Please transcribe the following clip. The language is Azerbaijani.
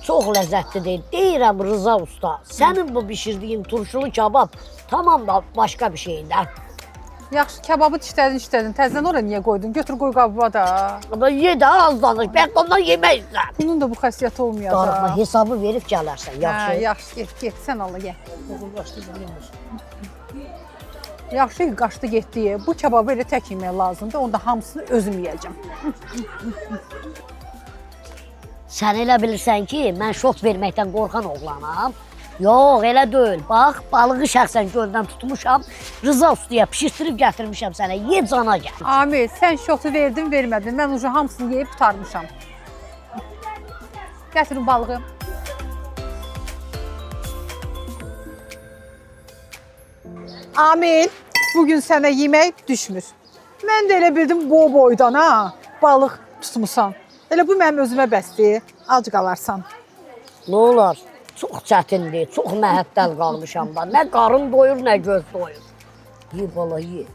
Çox ləzzətlidir. Deyirəm Rıza usta, sənin bu bişirdiyin turşulu kabab tamam da başqa bir şeydir. Yaxşı, kababı dişlədin. Təzədən ora niyə qoydun? Götür qoy qabıma da. Ama ye də az danış, bəlkə ondan yemək istər. Bunun da bu xəssiyyəti olmayacaq. Darıqma, hesabı verib gələrsən, yaxşı. Hə, yaxşı, get, sən Allah, ye. Yaxşı, qaçdı getdi. Bu kababı elə tək yemək lazımdır. Onda hamısını özüm yeyəcəm. Sən elə bilirsən ki, mən şok verməkdən qorxan oğlanam. Yox, elə deyil. Bax, balığı şəxsən göldən tutmuşam. Rıza ustaya pişirtirib gətirmişəm sənə. Ye cana gəl. Amil, sən şotu verdin, vermədin. Mən uca hamısını yeyib tutarmışam. Gətirin balığı. Amil, bugün sənə yemək düşmür. Mən də elə bildim boydan ha, balıq tutmusan. Elə bu mənim özümə bəsdir, ac qalarsan. Nə olar? Çox çətindir, çox məhəttəl qalmışam da. Nə qarın doyur, nə göz doyur. Ye bala, ye.